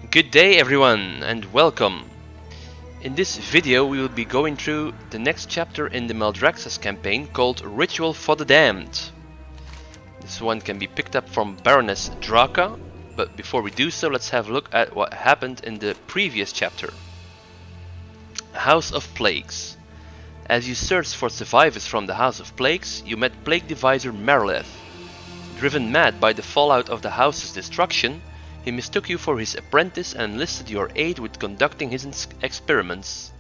Good day everyone and welcome. In this video we will be going through the next chapter in the Maldraxxus campaign called Ritual for the Damned. This one can be picked up from Baroness Draka, but before we do so let's have a look at what happened in the previous chapter. House of Plagues. As you searched for survivors from the House of Plagues, you met Plague Deviser Marileth. Driven mad by the fallout of the house's destruction, he mistook you for his apprentice and enlisted your aid with conducting his experiments.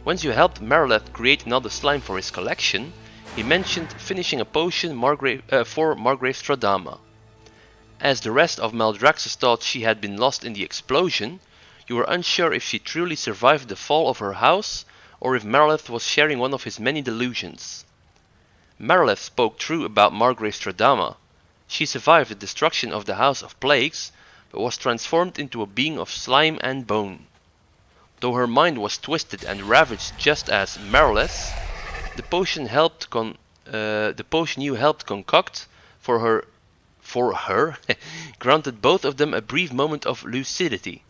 Once you helped Marileth create another slime for his collection, he mentioned finishing a potion for Margrave Stradama. As the rest of Maldraxxus thought she had been lost in the explosion, you were unsure if she truly survived the fall of her house or if Marileth was sharing one of his many delusions. Marileth spoke true about Margrave Stradama. She survived the destruction of the House of Plagues, but was transformed into a being of slime and bone. Though her mind was twisted and ravaged just as Marileth's, the potion you helped concoct for her granted both of them a brief moment of lucidity.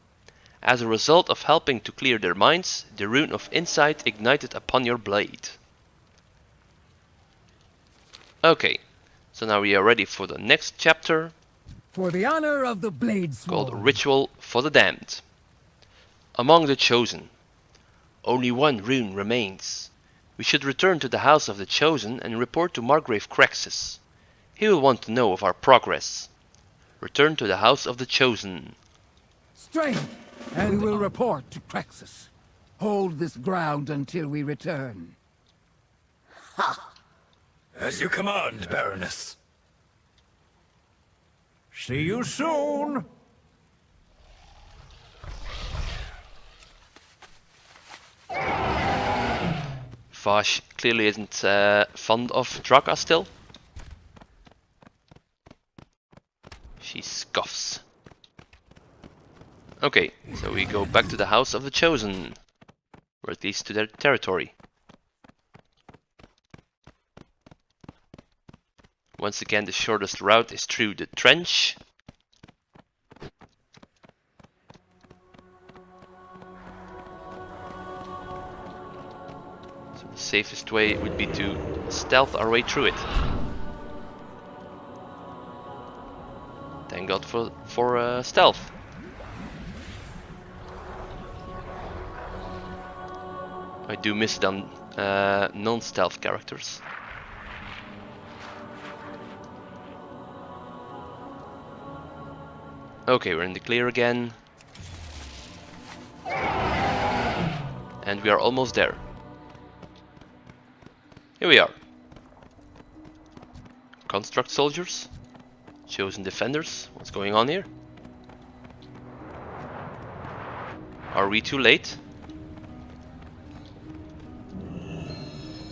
As a result of helping to clear their minds, the rune of insight ignited upon your blade. Okay, so now we are ready for the next chapter. For the honor of the Blade Called Sword. Ritual for the Damned. Among the Chosen. Only one rune remains. We should return to the House of the Chosen and report to Margrave Crexus. He will want to know of our progress. Return to the House of the Chosen. Strength, and we will report to Crexus. Hold this ground until we return. Ha! As you command, Baroness. See you soon. Vash clearly isn't fond of Draka still. She scoffs. Okay, so we go back to the House of the Chosen, or at least to their territory. Once again, the shortest route is through the trench. So the safest way would be to stealth our way through it. Thank God for stealth. I do miss them non-stealth characters. Okay, we're in the clear again. And we are almost there. Here we are. Construct soldiers. Chosen defenders. What's going on here? Are we too late?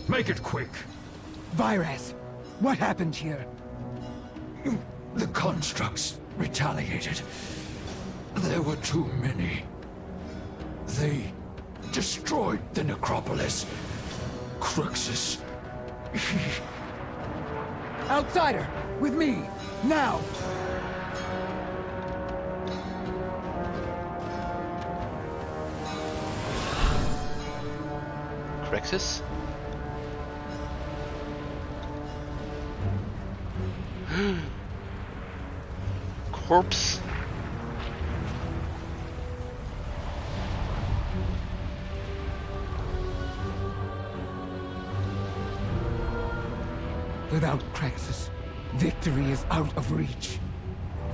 Make it quick. Virus, what happened here? The constructs retaliated. There were too many. They destroyed the necropolis. Crexus. Outsider, with me, now! Crexus? Corpse? Without Crexus, victory is out of reach.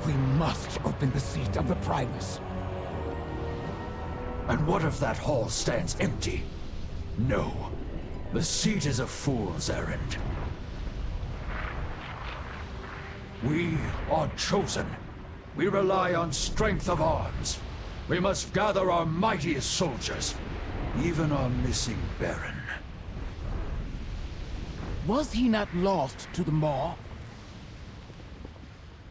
We must open the seat of the Primus. And what if that hall stands empty? No. The seat is a fool's errand. We are chosen. We rely on strength of arms. We must gather our mightiest soldiers, even our missing Baron. Was he not lost to the Maw?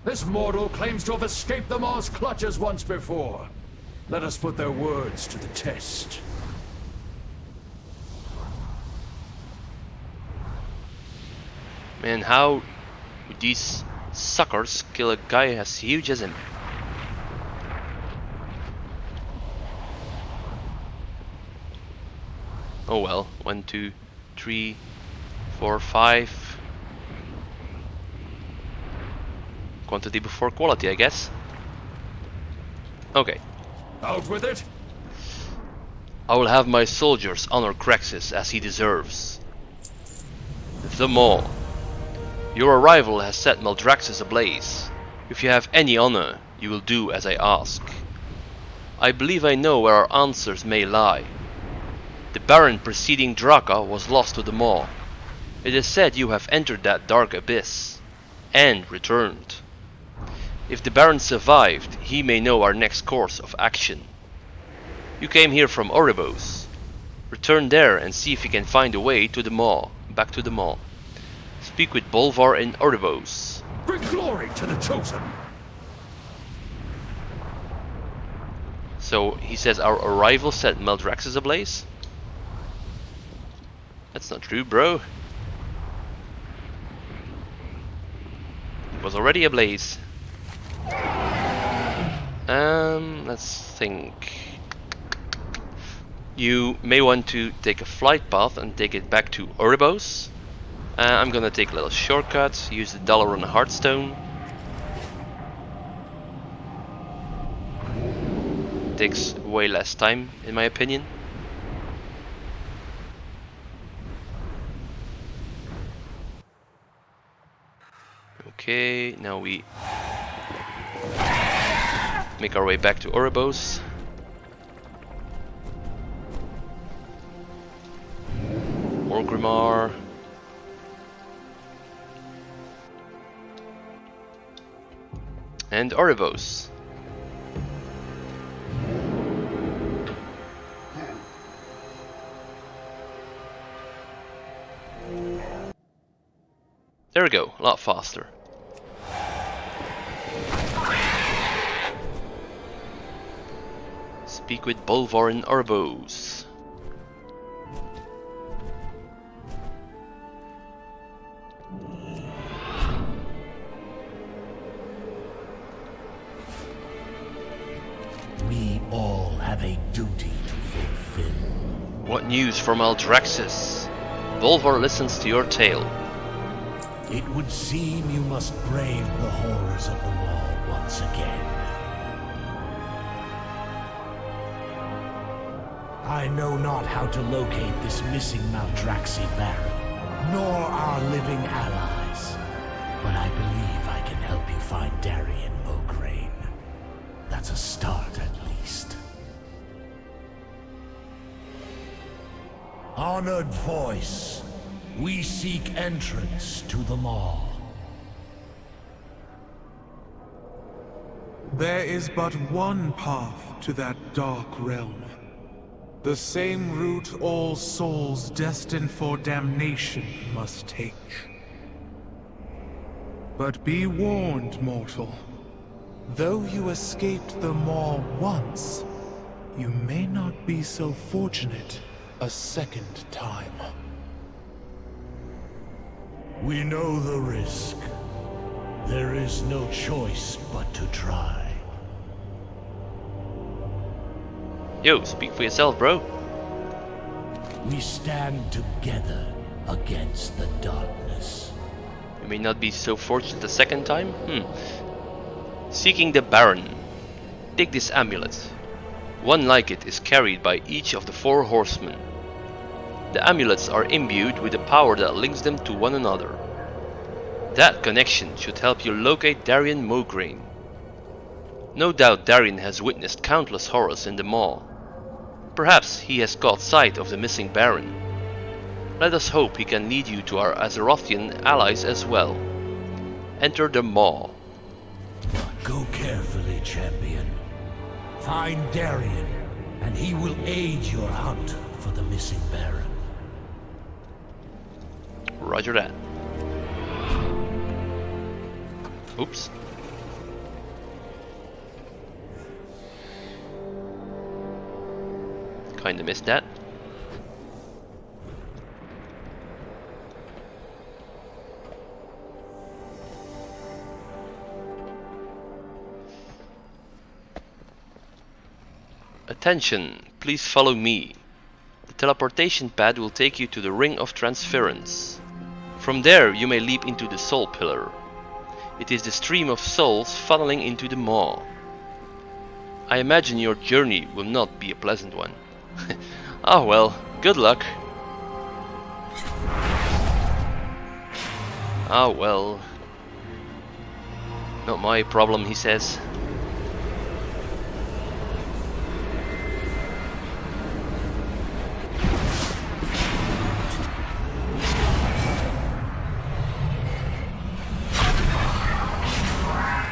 This mortal claims to have escaped the Maw's clutches once before. Let us put their words to the test. Man, how would these suckers kill a guy as huge as him? Oh well, 1, 2, 3, 4, 5. Quantity before quality, I guess. Okay. Out with it! I will have my soldiers honor Crexus as he deserves. The Maw. Your arrival has set Maldraxxus ablaze. If you have any honor, you will do as I ask. I believe I know where our answers may lie. The Baron preceding Draka was lost to the Maw. It is said you have entered that dark abyss, and returned. If the Baron survived, he may know our next course of action. You came here from Oribos. Return there and see if you can find a way to the Maw, back to the Maw. Speak with Bolvar in Oribos. Bring glory to the Chosen! So he says our arrival set Maldraxxus ablaze? That's not true, bro. It was already ablaze. Let's think. You may want to take a flight path and take it back to Oribos. I'm gonna take a little shortcut, use the dollar on a Hearthstone. Takes way less time, in my opinion. Okay, now we make our way back to Oribos. Orgrimmar. And Oribos. There we go, a lot faster. Speak with Bolvar in Oribos. We all have a duty to fulfill. What news from Maldraxxus? Bolvar listens to your tale. It would seem you must brave the horrors of the Maw once again. I know not how to locate this missing Maldraxxi Baron, nor our living allies, but I believe I can help you find Darien Mograne. That's a start, at least. Honored voice, we seek entrance to the Maw. There is but one path to that dark realm. The same route all souls destined for damnation must take. But be warned, mortal. Though you escaped the Maw once, you may not be so fortunate a second time. We know the risk. There is no choice but to try. Yo, speak for yourself, bro. We stand together against the darkness. You may not be so fortunate the second time? Seeking the Baron. Take this amulet. One like it is carried by each of the 4 horsemen. The amulets are imbued with a power that links them to one another. That connection should help you locate Darien Mograne. No doubt Darien has witnessed countless horrors in the Maw. Perhaps he has caught sight of the missing Baron. Let us hope he can lead you to our Azerothian allies as well. Enter the Maw. Go carefully, champion. Find Darien, and he will aid your hunt for the missing Baron. Roger that. Oops. Kinda missed that. Attention, please follow me. The teleportation pad will take you to the Ring of Transference. From there you may leap into the Soul Pillar. It is the stream of souls funneling into the maw. I imagine your journey will not be a pleasant one. Ah well, good luck. Ah well. Not my problem, he says.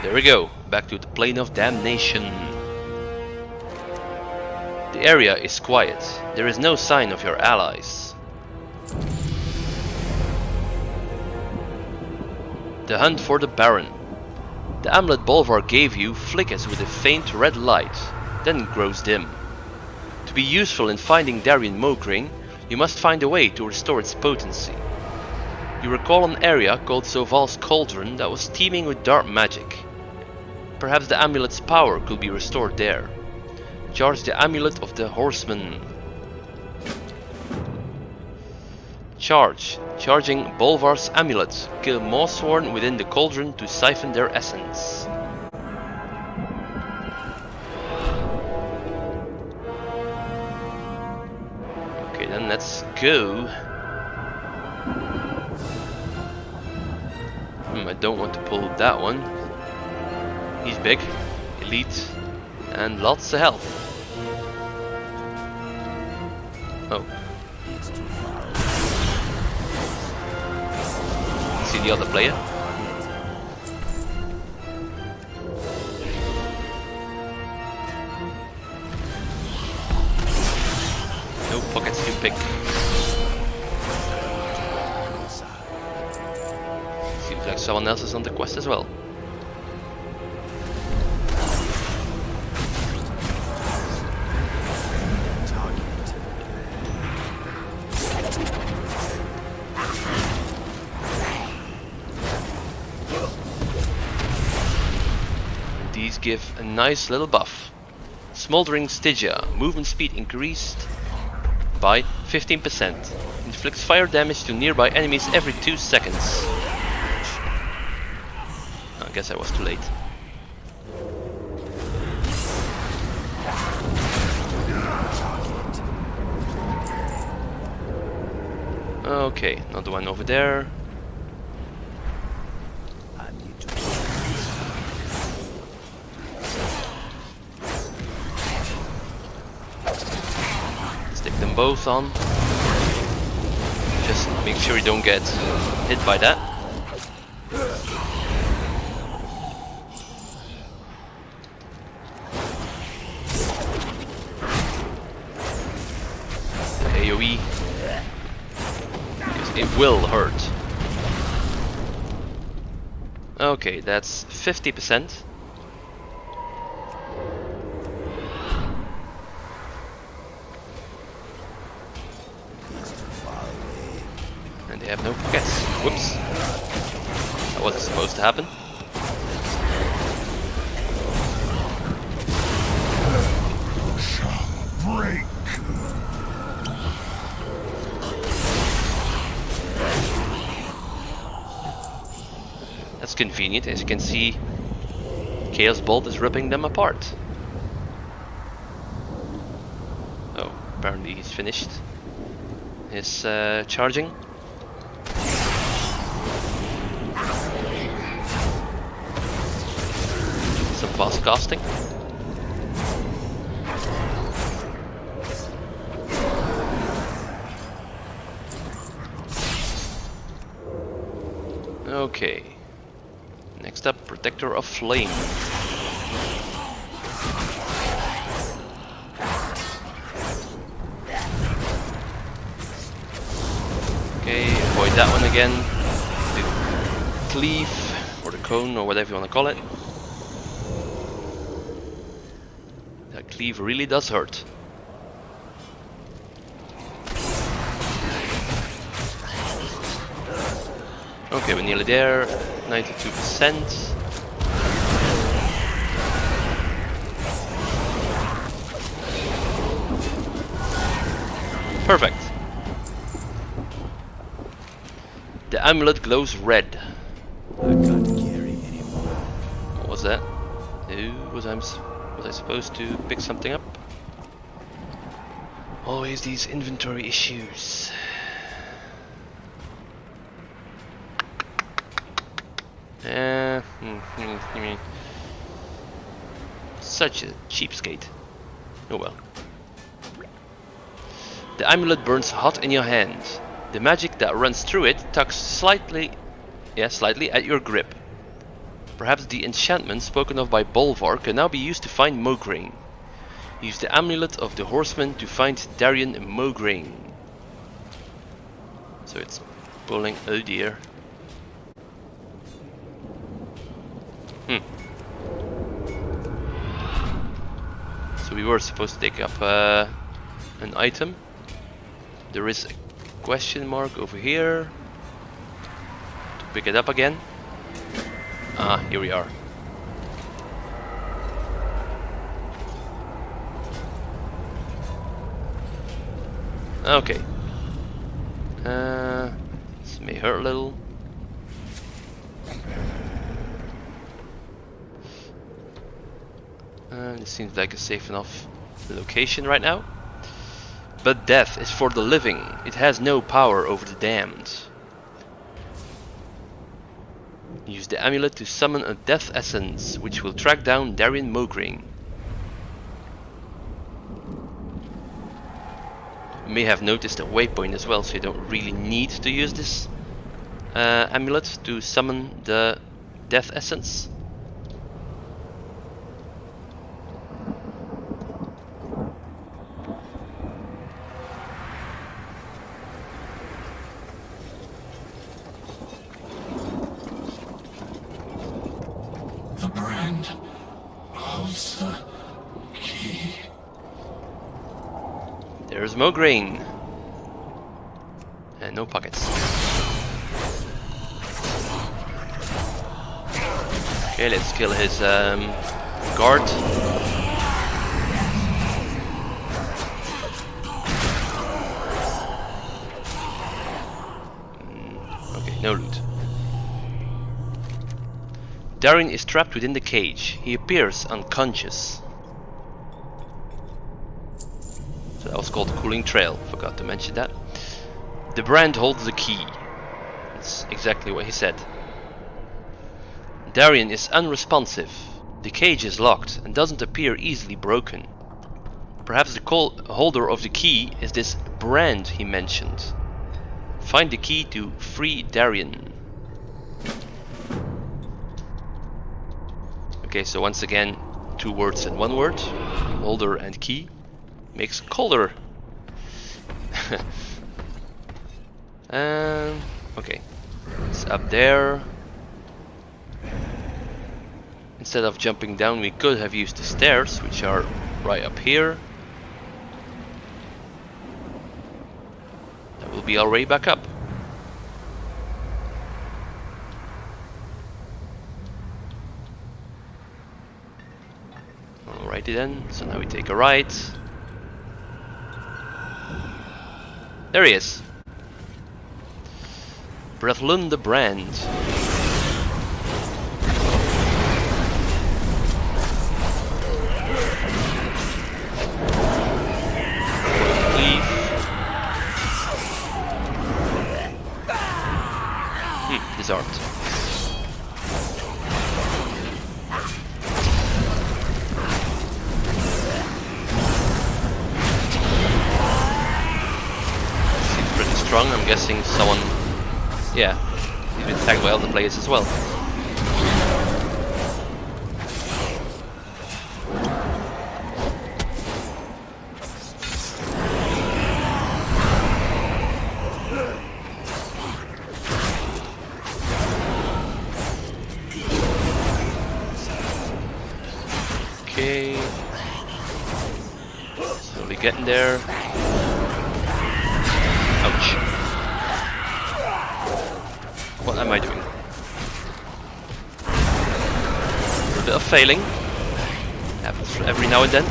There we go, back to the Plane of Damnation. The area is quiet. There is no sign of your allies. The hunt for the Baron. The amulet Bolvar gave you flickers with a faint red light, then grows dim. To be useful in finding Darien Mograine, you must find a way to restore its potency. You recall an area called Zoval's Cauldron that was teeming with dark magic. Perhaps the amulet's power could be restored there. Charge the Amulet of the Horsemen. Charging Bolvar's Amulet. Kill Mossworn within the cauldron to siphon their essence. Okay, then let's go. I don't want to pull that one. He's big, elite, and lots of health. Oh. See the other player? No pockets to pick. Seems like someone else is on the quest as well. These give a nice little buff. Smoldering Stygia, movement speed increased by 15%. Inflicts fire damage to nearby enemies every 2 seconds. I guess I was too late. Okay, another one over there. Stick them both on. Just make sure you don't get hit by that. AoE. Because it will hurt. Okay, that's 50%. And they have no pockets. Whoops. That wasn't supposed to happen. Break. That's convenient. As you can see, Chaos Bolt is ripping them apart. Oh, apparently he's finished his charging. Some fast casting. Okay. Next up, Protector of Flame. Okay, avoid that one again. The cleave, or the cone, or whatever you want to call it. That cleave really does hurt. Okay, we're nearly there. 92%. Perfect. The amulet glows red. I can't carry anymore. What was that? Oh, was I supposed to pick something up? Always these inventory issues. Such a cheapskate. Oh well. The amulet burns hot in your hand. The magic that runs through it tugs slightly at your grip. Perhaps the enchantment spoken of by Bolvar can now be used to find Mograine. Use the Amulet of the Horsemen to find Darien Mograine. So it's pulling... oh dear. So we were supposed to take up an item. There is a question mark over here. To pick it up again. Ah, here we are. Okay. This may hurt a little. This seems like a safe enough location right now. But death is for the living. It has no power over the damned. Use the amulet to summon a death essence, which will track down Darien Mograine. You may have noticed a waypoint as well, so you don't really need to use this amulet to summon the death essence. The brand holds the key. There's Mograine. And no pockets. Okay, let's kill his guard. Okay, no loot. Darien is trapped within the cage. He appears unconscious. So that was called the Cooling Trail. Forgot to mention that. The brand holds the key. That's exactly what he said. Darien is unresponsive. The cage is locked and doesn't appear easily broken. Perhaps the holder of the key is this brand he mentioned. Find the key to free Darien. Okay, so once again, 2 words and 1 word. Holder and key makes colder. Okay, it's up there. Instead of jumping down, we could have used the stairs, which are right up here. That will be our way back up. Alrighty then, so now we take a right. There he is. Brethlun the Brand. Leave. Disarmed. Strong. I'm guessing someone, yeah, he's been tagged by other players as well. Okay, slowly getting there. Ouch. What am I doing? A bit of failing. Happens every now and then.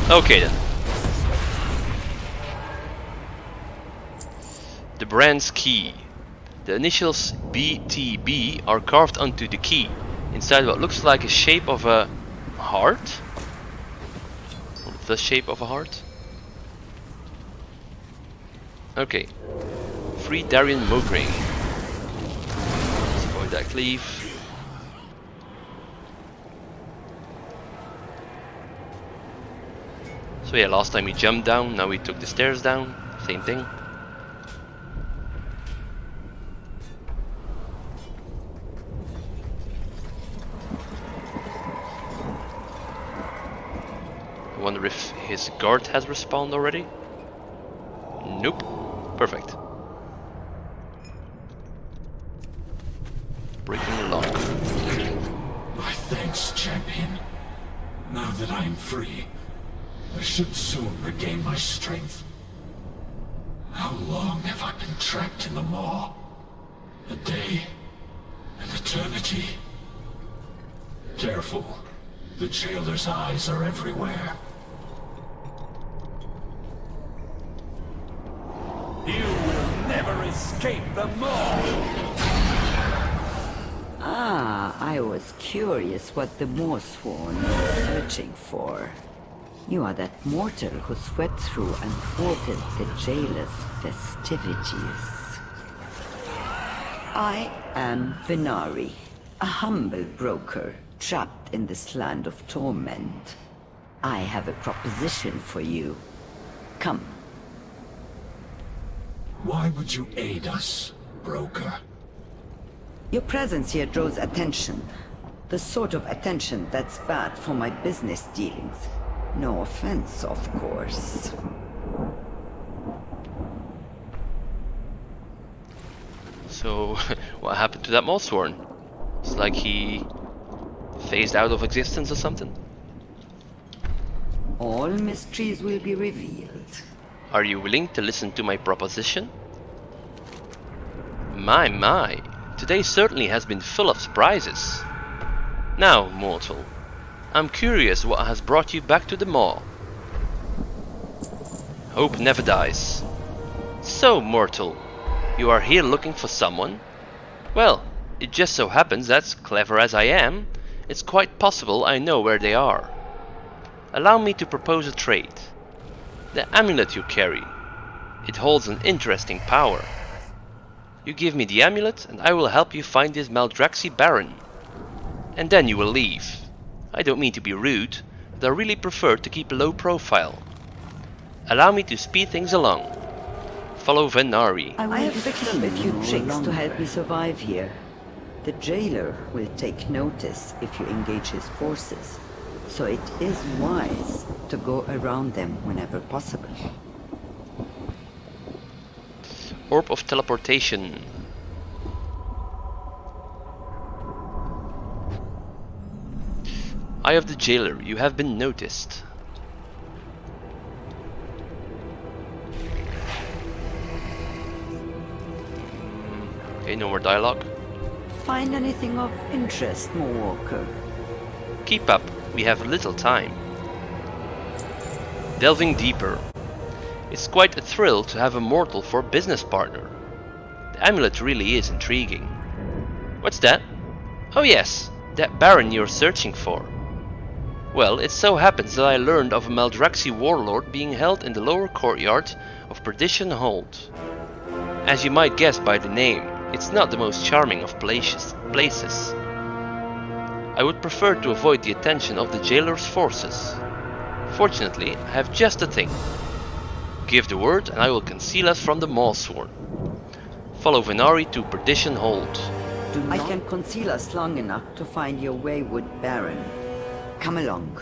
Okay then. The brand's key. The initials BTB are carved onto the key, inside what looks like a shape of a heart. Or the shape of a heart. Okay. Free Darien Mograine. Let's avoid that cleave. So yeah, last time we jumped down, now we took the stairs down. Same thing. I wonder if his guard has respawned already. Nope. Perfect. Breaking the lock. My thanks, champion. Now that I am free, I should soon regain my strength. How long have I been trapped in the maw? A day? An eternity? Careful. The jailer's eyes are everywhere. You will never escape the maw! Ah, I was curious what the Morsworn was searching for. You are that mortal who swept through and thwarted the jailer's festivities. I am Venari, a humble broker trapped in this land of torment. I have a proposition for you. Come. Why would you aid us, broker? Your presence here draws attention. The sort of attention that's bad for my business dealings. No offense, of course. So, what happened to that Mossworn? It's like he phased out of existence or something? All mysteries will be revealed. Are you willing to listen to my proposition? My, today certainly has been full of surprises. Now, mortal, I'm curious what has brought you back to the maw. Hope never dies. So, mortal, you are here looking for someone? Well, it just so happens that, clever as I am, it's quite possible I know where they are. Allow me to propose a trade. The amulet you carry. It holds an interesting power. You give me the amulet and I will help you find this Maldraxxus Baron. And then you will leave. I don't mean to be rude, but I really prefer to keep a low profile. Allow me to speed things along. Follow Venari. I have picked up a few tricks to help me survive here. The jailer will take notice if you engage his forces, so it is wise to go around them whenever possible. Orb of Teleportation. Eye of the Jailer, you have been noticed. Okay, no more dialogue. Find anything of interest, Moonwalker? Keep up, we have little time. Delving deeper. It's quite a thrill to have a mortal for a business partner. The amulet really is intriguing. What's that? Oh yes, that Baron you're searching for. Well, it so happens that I learned of a Maldraxxus warlord being held in the lower courtyard of Perdition Hold. As you might guess by the name, it's not the most charming of places. I would prefer to avoid the attention of the jailer's forces. Fortunately, I have just the thing. Give the word and I will conceal us from the Mossworn. Follow Venari to Perdition Hold. I can conceal us long enough to find your wayward Baron. Come along.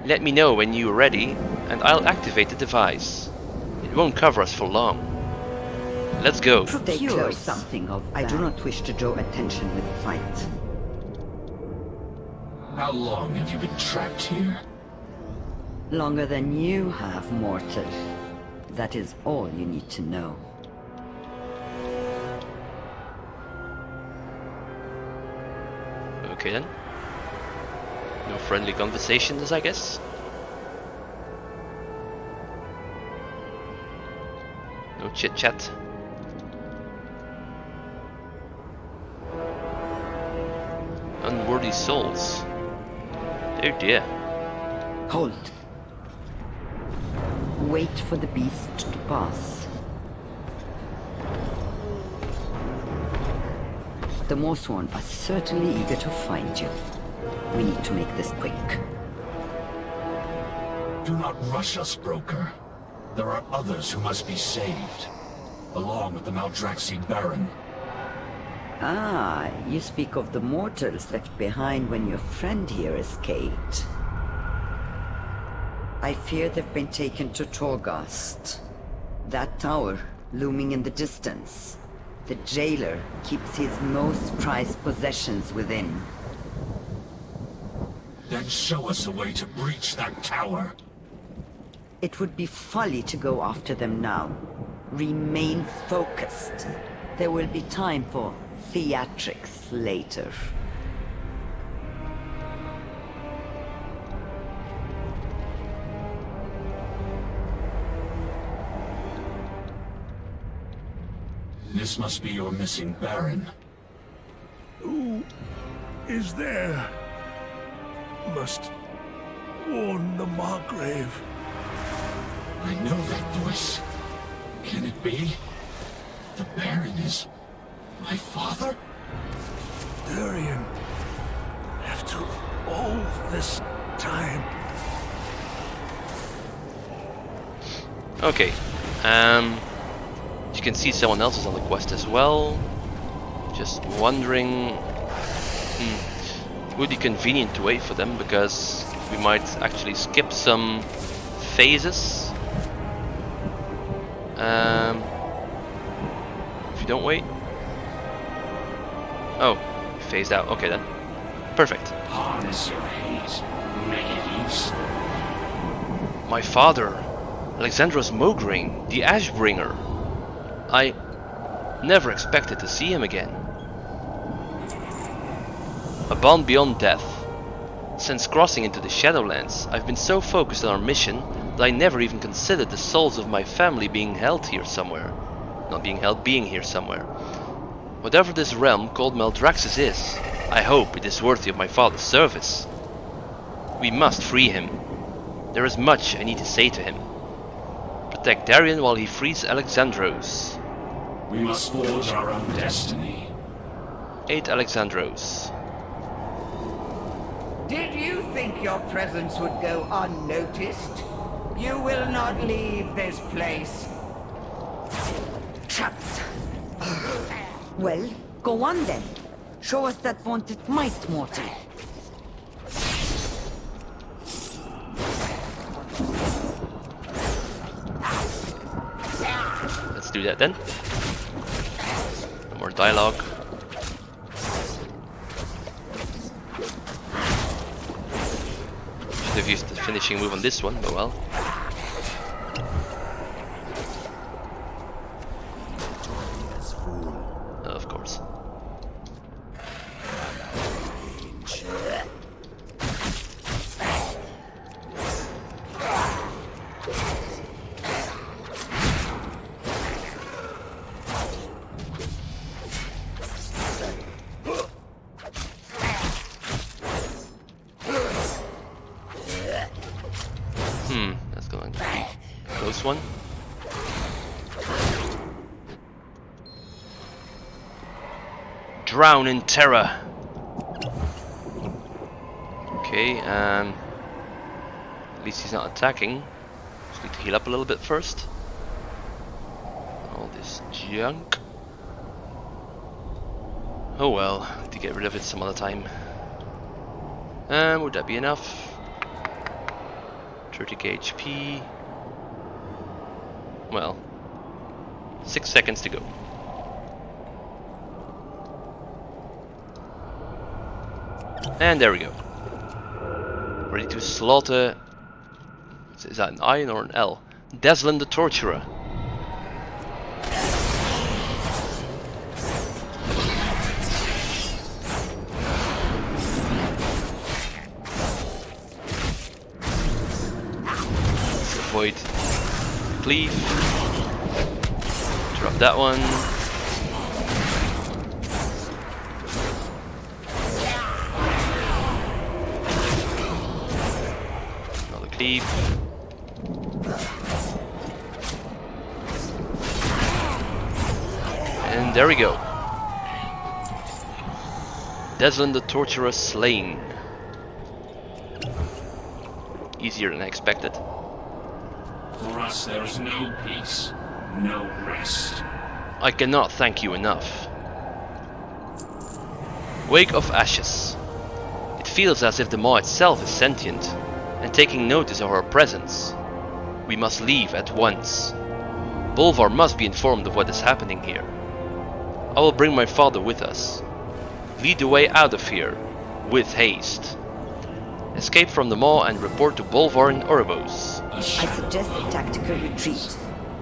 Let me know when you are ready and I'll activate the device. It won't cover us for long. Let's go. Stay close. Something of that. I do not wish to draw attention with a fight. How long have you been trapped here? Longer than you have, mortal. That is all you need to know. Okay then. No friendly conversations, I guess. No chit chat. Unworthy souls. Oh dear. Hold. Wait for the beast to pass. The Morsworn are certainly eager to find you. We need to make this quick. Do not rush us, Broker. There are others who must be saved, along with the Maldraxxus Baron. Ah, you speak of the mortals left behind when your friend here escaped. I fear they've been taken to Torghast. That tower, looming in the distance. The jailer keeps his most prized possessions within. Then show us a way to breach that tower. It would be folly to go after them now. Remain focused. There will be time for theatrics later. This must be your missing Baron. Who is there? Must warn the Margrave. I know that voice. Can it be? The Baron is my father? Darien, after all this time. Okay. You can see someone else is on the quest as well. Just wondering. Would be convenient to wait for them because we might actually skip some phases. If you don't wait. Oh, phased out. Okay then. Perfect. Harness your hate. Make it use. My father, Alexandros Mograine, the Ashbringer. I never expected to see him again. A bond beyond death. Since crossing into the Shadowlands, I've been so focused on our mission that I never even considered the souls of my family being held here somewhere. Not being held, being here somewhere. Whatever this realm called Maldraxxus is, I hope it is worthy of my father's service. We must free him. There is much I need to say to him. Protect Darien while he frees Alexandros. We must forge our own destiny. 8 Alexandros. Did you think your presence would go unnoticed? You will not leave this place. Trapped. Well, go on then. Show us that vaunted might, mortal. Let's do that then. No more dialogue. Should have used the finishing move on this one, but well. Of course. That's going to be a close one. Drown in terror. Okay, at least he's not attacking. Just need to heal up a little bit first. All this junk. Oh well, to get rid of it some other time. Would that be enough? 30k HP. Well, 6 seconds to go. And there we go. Ready to slaughter. Is that an I or an L? Deslin the Torturer. Let's avoid cleave. that one. Another cleave. And there we go. Deslan the Torturer slain. Easier than I expected. For us there is no peace, no rest. I cannot thank you enough. Wake of Ashes. It feels as if the maw itself is sentient and taking notice of our presence. We must leave at once. Bolvar must be informed of what is happening here. I will bring my father with us. Lead the way out of here, with haste. Escape from the maw and report to Bolvar in Oribos. I suggest a tactical retreat.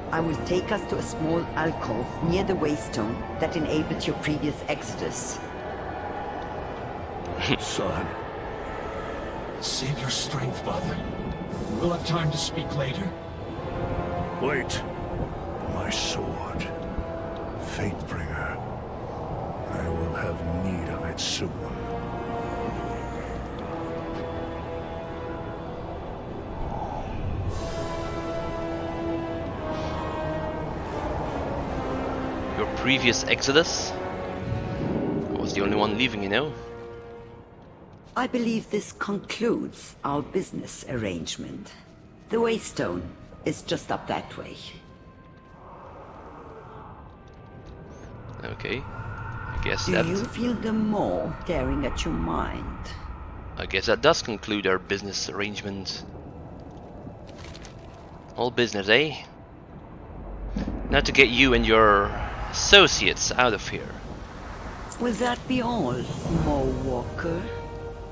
I will take us to a small alcove near the waystone that enabled your previous exodus. Son. Save your strength, father. We'll have time to speak later. Wait. My sword. Fatebringer. I will have need of it soon. Your previous exodus? I was the only one leaving, you know. I believe this concludes our business arrangement. The waystone is just up that way. Okay. I guess Do that... you feel the maw tearing at your mind? I guess that does conclude our business arrangement. All business, eh? Now to get you and your associates out of here. Will that be all, Maw Walker?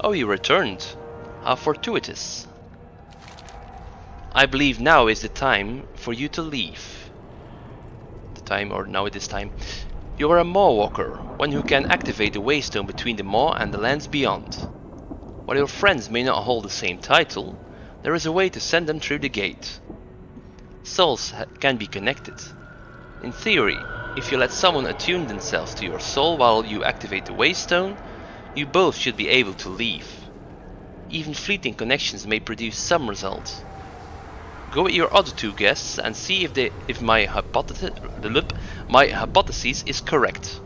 Oh, you returned. How fortuitous. I believe now is the time for you to leave. The time, or now it is time. You are a Maw Walker, one who can activate the waystone between the Maw and the lands beyond. While your friends may not hold the same title, there is a way to send them through the gate. Souls can be connected. In theory, if you let someone attune themselves to your soul while you activate the waystone, you both should be able to leave. Even fleeting connections may produce some result. Go with your other two guests and see if my hypothesis is correct.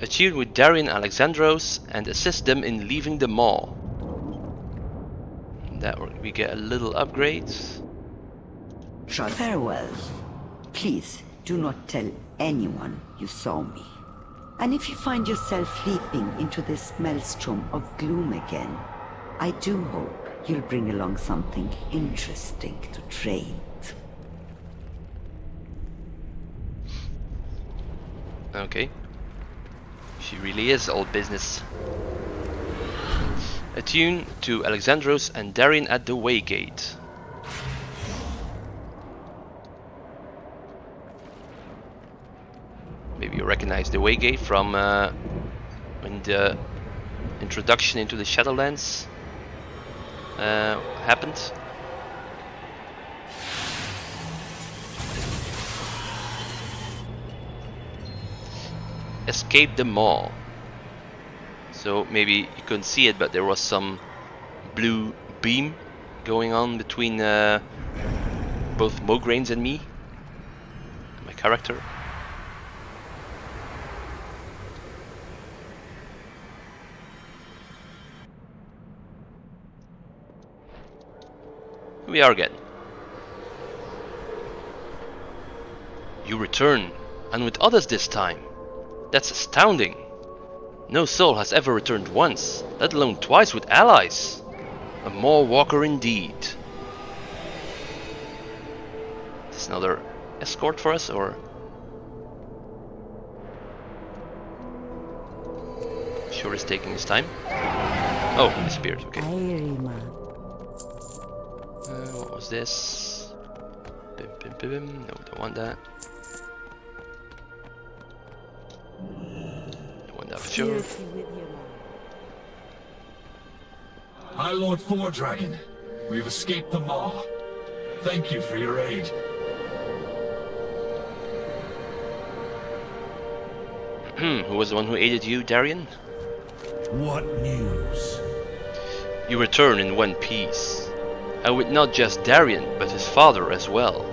Attune with Darian Alexandros and assist them in leaving the maw. That we get a little upgrade. Farewell. Please do not tell anyone you saw me. And if you find yourself leaping into this maelstrom of gloom again, I do hope you'll bring along something interesting to trade. Okay. She really is all business. Attune to Alexandros and Darian at the Waygate. Maybe you recognize the Waygate from when the introduction into the Shadowlands happened. Escape the maw. So maybe you couldn't see it, but there was some blue beam going on between both Mograines and me, my character. We are again. You return, and with others this time. That's astounding. No soul has ever returned once, let alone twice with allies. A Maw Walker indeed. Is this another escort for us, or? Sure is taking his time. Oh, he disappeared, okay. What was this? Bim, bim, bim, bim. No, don't want that. Don't want that for sure. Hi, Lord Fordragon. We've escaped the maw. Thank you for your aid. Who was the one who aided you, Darien? What news? You return in one piece, and with not just Darien, but his father as well.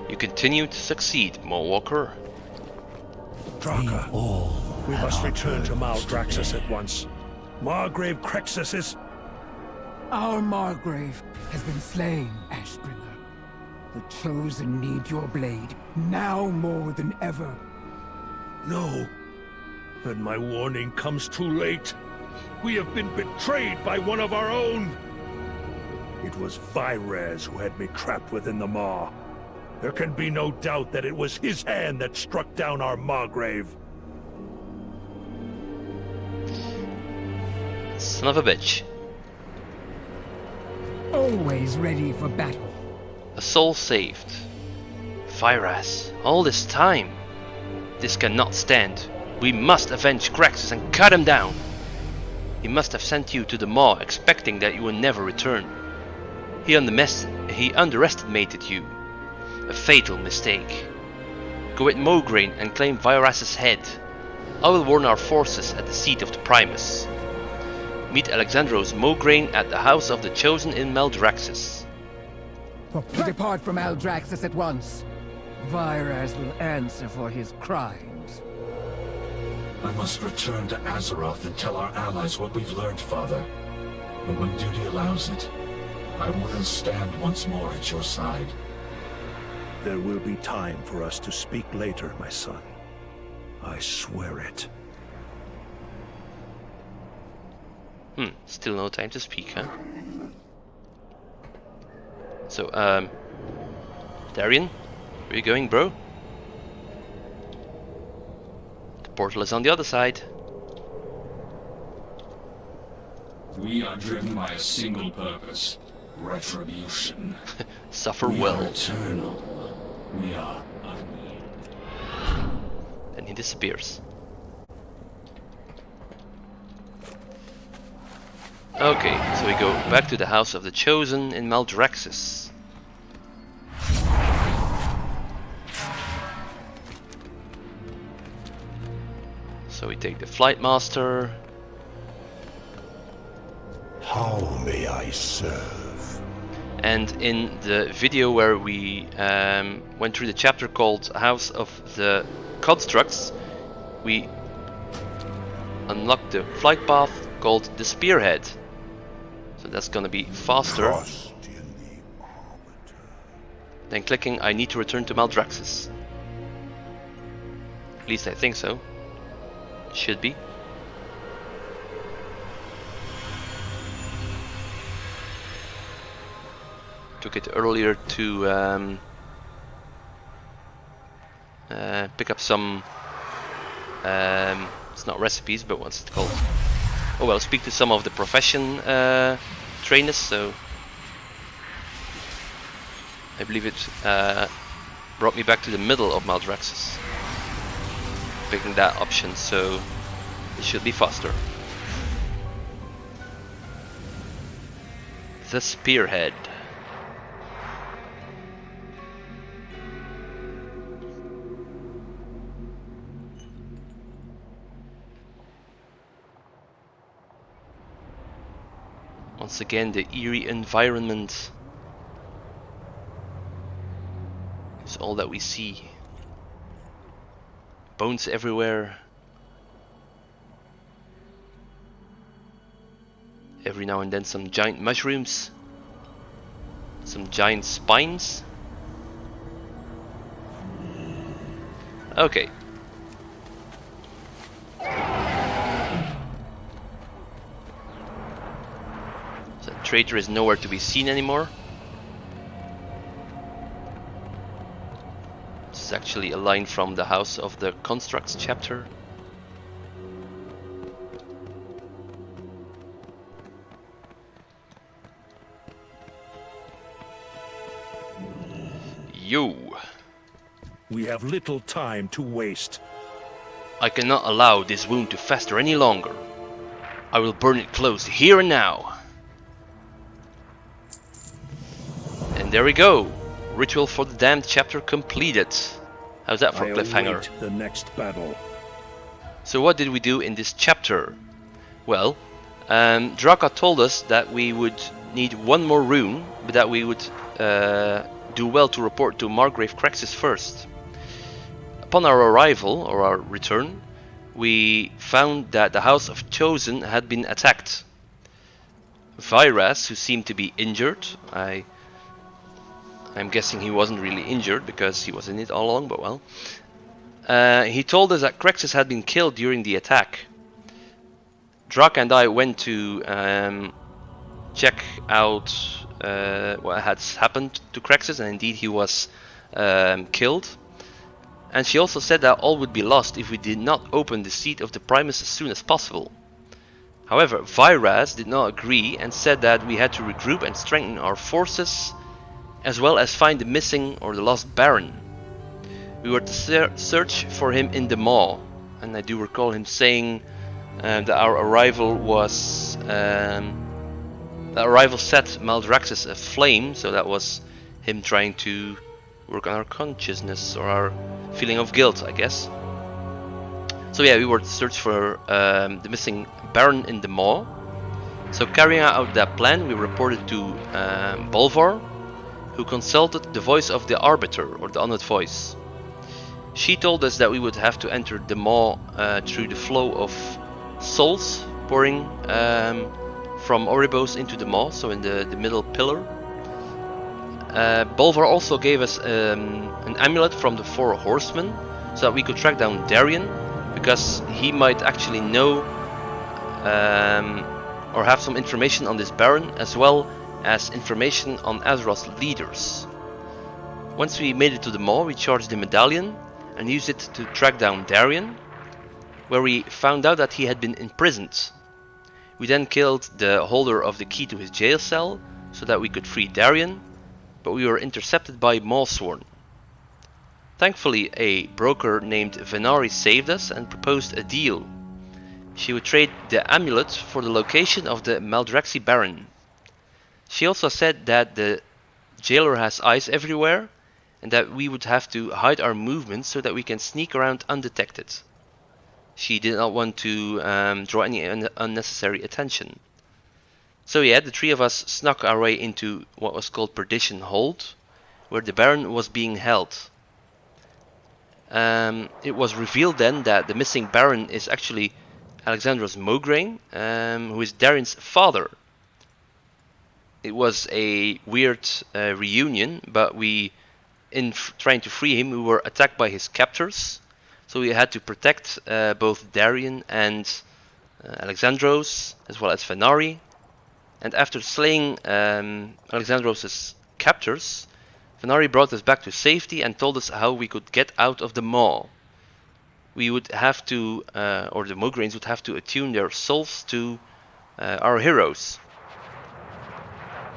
You continue to succeed, Mawwalker. Draka, we must return to Maldraxxus at once. Margrave Crexus is... Our Margrave has been slain, Ashbringer. The Chosen need your blade, now more than ever. No. And my warning comes too late. We have been betrayed by one of our own. It was Vyrez who had me trapped within the maw. There can be no doubt that it was his hand that struck down our Margrave. Son of a bitch. Always ready for battle. A soul saved. Vyrez, all this time. This cannot stand. We must avenge Crexus and cut him down. He must have sent you to the maw expecting that you would never return. He underestimated you. A fatal mistake. Go with Mograine and claim Vyrez's head. I will warn our forces at the seat of the Primus. Meet Alexandros Mograine at the House of the Chosen in Maldraxxus. Depart from Maldraxxus at once. Vyrez will answer for his crimes. I must return to Azeroth and tell our allies what we've learned, Father. But when duty allows it, I will stand once more at your side. There will be time for us to speak later, my son. I swear it. Still no time to speak, huh? So, Darien, where are you going, bro? The portal is on the other side. We are driven by a single purpose. Retribution. Suffer We well. are eternal. We are unyielding. And he disappears. Okay, so we go back to the House of the Chosen in Maldraxxus. So we take the Flight Master. How may I serve? And in the video where we went through the chapter called House of the Constructs, we unlocked the flight path called the Spearhead. So that's gonna be faster than clicking I need to return to Maldraxxus. At least I think so. Should be. Took it earlier to pick up some it's not recipes, but what's it called? Oh well, speak to some of the profession trainers, so I believe it brought me back to the middle of Maldraxxus, picking that option, so it should be faster. The Spearhead. Once again, the eerie environment is all that we see. Bones everywhere. Every now and then some giant mushrooms. Some giant spines. Okay. So the traitor is nowhere to be seen anymore. This is actually a line from the House of the Constructs chapter. Yo! We have little time to waste. I cannot allow this wound to fester any longer. I will burn it close here and now. And there we go. Ritual for the Damned chapter completed. How's that for a cliffhanger? The next battle. So what did we do in this chapter? Well, Draka told us that we would need one more rune, but that we would do well to report to Margrave Craxus first. Upon our arrival, or our return, we found that the House of Chosen had been attacked. Vyras, who seemed to be injured, I'm guessing he wasn't really injured because he was in it all along, but well. He told us that Craxus had been killed during the attack. Draka and I went to check out what had happened to Craxus, and indeed he was killed. And she also said that all would be lost if we did not open the seat of the Primus as soon as possible. However, Vyras did not agree and said that we had to regroup and strengthen our forces, as well as find the missing or the lost Baron. We were to search for him in the Maw, and I do recall him saying that our arrival was set Maldraxxus aflame, so that was him trying to work on our consciousness or our feeling of guilt, I guess. So yeah, we were to search for the missing Baron in the Maw. So carrying out that plan, we reported to Bolvar, who consulted the voice of the Arbiter, or the Honored Voice. She told us that we would have to enter the Maw through the flow of souls pouring from Oribos into the Maw, so in the middle pillar. Bolvar also gave us an amulet from the 4 Horsemen, so that we could track down Darien, because he might actually know or have some information on this Baron, as well as information on Azeroth's leaders. Once we made it to the Maw, we charged the medallion and used it to track down Darien, where we found out that he had been imprisoned. We then killed the holder of the key to his jail cell so that we could free Darien, but we were intercepted by Mawsworn. Thankfully, a broker named Venari saved us and proposed a deal. She would trade the amulet for the location of the Maldraxxus Baron. She also said that the jailer has eyes everywhere, and that we would have to hide our movements so that we can sneak around undetected. She did not want to draw any unnecessary attention. So yeah, the 3 of us snuck our way into what was called Perdition Hold, where the Baron was being held. It was revealed then that the missing Baron is actually Alexandros Mograine, who is Darien's father. It was a weird reunion, but in trying to free him, we were attacked by his captors. So we had to protect both Darien and Alexandros, as well as Venari. And after slaying Alexandros' captors, Venari brought us back to safety and told us how we could get out of the Maw. We would have to, or the Mograines would have to attune their souls to our heroes.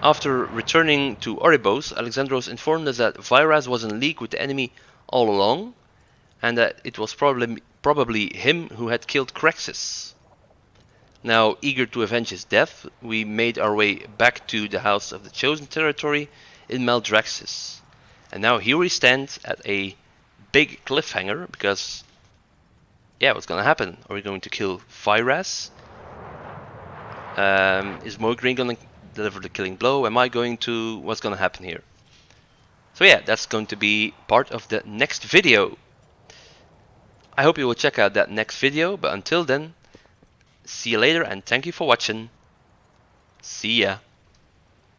After returning to Oribos, Alexandros informed us that Vyras was in league with the enemy all along, and that it was probably him who had killed Craxus. Now, eager to avenge his death, we made our way back to the House of the Chosen territory in Maldraxxus. And now here we stand at a big cliffhanger, because, yeah, what's gonna happen? Are we going to kill Vyras? Is Mograine gonna deliver the killing blow? Am I going to... what's gonna happen here? So yeah, that's going to be part of the next video. I hope you will check out that next video, but until then, see you later and thank you for watching. See ya.